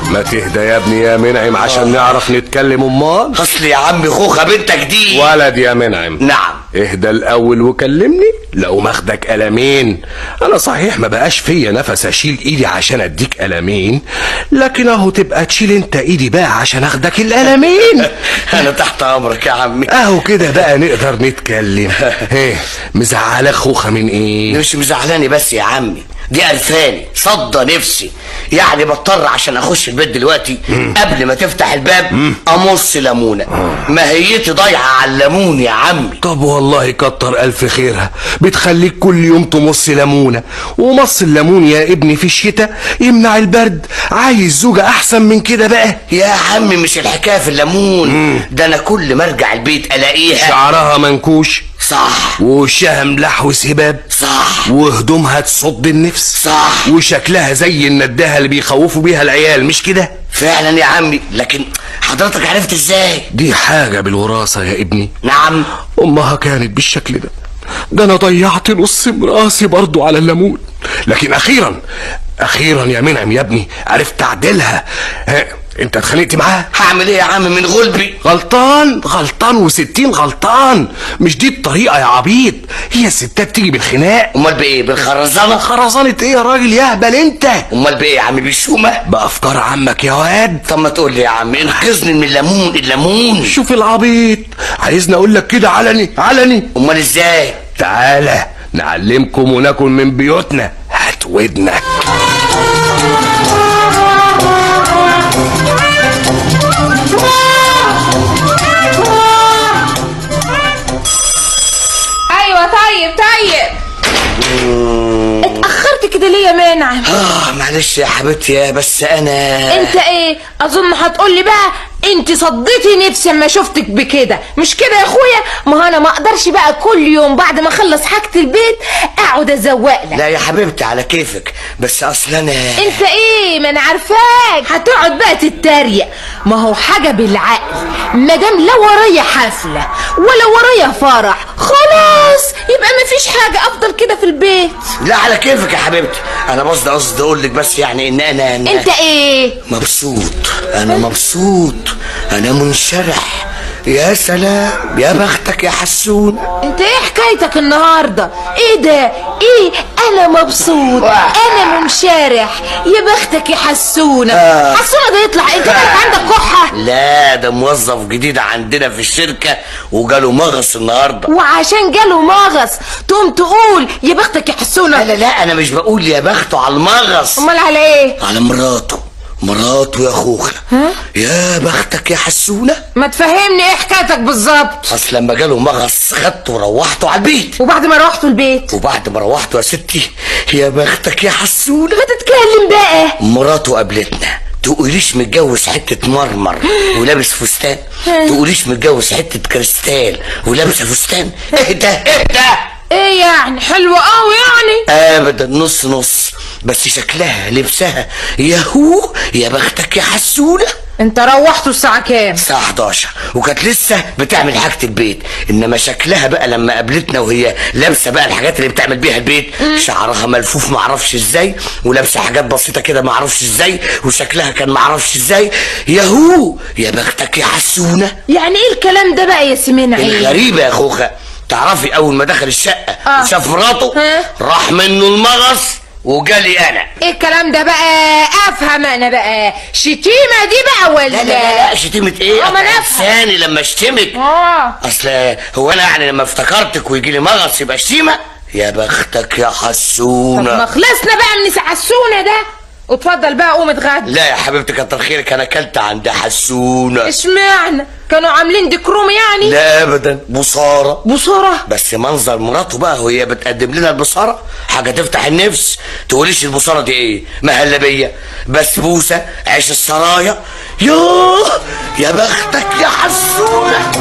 ما تهدى يا ابني يا منعم عشان نعرف نتكلم. امال اصل يا عم خوخه بنتك دي ولد يا منعم. نعم. اهدى الاول وكلمني. لو ماخدك قلمين. انا صحيح ما بقاش فيا نفس اشيل ايدي عشان اديك قلمين، لكن اهو تبقى تشيل انت ايدي بقى عشان اخدك القلمين. انا تحت امرك يا عمي. اهو كده بقى نقدر نتكلم. ايه مزعلك خوخه من ايه؟ مش مزعلاني بس يا عمي، دي قرفاني صدى نفسي، يعني بضطر عشان اخش البيت دلوقتي قبل ما تفتح الباب امص ليمونه. ماهيتي ضايعه على الليمون يا عمي. طب والله كتر الف خيرها، بتخليك كل يوم تمص ليمونه. ومص الليمون يا ابني في الشتاء يمنع البرد. عايز زوجة احسن من كده بقى؟ يا عمي مش الحكايه في الليمون، ده انا كل ما ارجع البيت الاقيها شعرها منكوش، صح، ووشها ملح وسباب، صح، وهدومها تصد النفس، صح، وشكلها زي النداهه اللي بيخوفوا بيها العيال، مش كده؟ فعلا يا عمي، لكن حضرتك عرفت ازاي؟ دي حاجه بالوراثه يا ابني. نعم. امها كانت بالشكل ده انا ضيعت نص راسي برضو على الليمون، لكن اخيرا يا منعم يا ابني عرفت اعدلها. انت اتخانقت معاها؟ هعمل ايه يا عم من غلبي؟ غلطان و60 غلطان. مش دي الطريقه يا عبيط، هي الستات تيجي بالخناق. امال بايه؟ بالخرزانه؟ خرزانه ايه يا راجل يا اهبل انت؟ امال بايه يا عم؟ بالشومه؟ بافكار عمك يا واد. طب ما تقول لي يا عم، انقذني من الليمون. شوف العبيط، عايزني اقول لك كده علني؟ امال ازاي؟ تعالى نعلمكم وناكل من بيوتنا. هات ودنك. ايوه طيب اتأخرت كده ليه يا منعم؟ معلش يا حبيبتي، بس انا انت ايه؟ اظن هتقولي بقى انت صديتي نفسي اما شفتك بكده، مش كده يا اخويا؟ ما انا ما اقدرش بقى كل يوم بعد ما اخلص حاجة البيت اقعد ازوق لك. لا يا حبيبتي على كيفك، بس اصل انا انت ايه؟ ما انا عارفاك هتقعد بقى تتريق. ما هو حاجة بالعقل، مادام لا ورايا حفلة ولا ورايا فرح خلاص يبقى مفيش حاجة افضل كده في البيت. لا على كيفك يا حبيبتي، انا قصدي اقول لك بس يعني ان انا انت ايه؟ مبسوط. انا مبسوط، انا منشرح. يا سلام، يا بختك يا حسون. انت ايه حكايتك النهارده؟ ايه ده؟ ايه انا مبسوط انا منشرح يا بختك يا حسونه؟ حسونه ده يطلع انت عندك كحه؟ لا ده موظف جديد عندنا في الشركه وجاله مغص النهارده. وعشان جاله مغص تقوم تقول يا بختك يا حسونه؟ لا انا مش بقول يا بخته على المغص. امال على ايه؟ على مراته يا خوخه. يا بختك يا حسونه. ما تفهمني ايه حكايتك بالظبط؟ اصل لما جاله مغص خدته وروحته على البيت. وبعد ما روحته البيت؟ وبعد ما روحته يا ستي يا بختك يا حسونه. ما تتكلم بقى. مراته قابلتنا، تقوليش متجوز حته مرمر ولابس فستان، تقوليش متجوز حته كريستال ولابسه فستان. اهدى ايه يعني؟ حلوه قوي يعني؟ ابدا، نص بس شكلها لبسها ياهو. يا بختك يا حسونه. انت روحته الساعه كام؟ الساعه 11 وكانت لسه بتعمل حاجه البيت، انما شكلها بقى لما قابلتنا وهي لابسه بقى الحاجات اللي بتعمل بيها البيت. شعرها ملفوف معرفش ازاي، ولابسه حاجات بسيطه كده معرفش ازاي، وشكلها كان معرفش ازاي. ياهو يا بختك يا حسونه. يعني ايه الكلام ده بقى يا سمينعي؟ الغريبه يا خوخه، تعرفي اول ما دخل الشقه وشاف مراته راح منه المغص وجالي انا. ايه الكلام ده بقى؟ افهم انا بقى، شتيمه دي بقى ولا؟ لا شتيمه ايه؟ ما نفهم ثاني لما اشتمك. اصل هو انا يعني لما افتكرتك ويجي لي مغص يبقى شتيمه؟ يا بختك يا حسونه. طب ما خلصنا بقى من حسونه ده، واتفضل بقى قوم اتغدى. لا يا حبيبتي كتر خيرك، انا اكلت عند حسونه. اشمعنى؟ كانوا عاملين ديكروم يعني؟ لا ابدا، بصاره. بس منظر مراته بقى وهي بتقدم لنا البصاره حاجه تفتح النفس. تقوليش البصاره دي ايه؟ مهلبيه، بسبوسه، عيش السرايا. يوه يا بختك يا حسونه.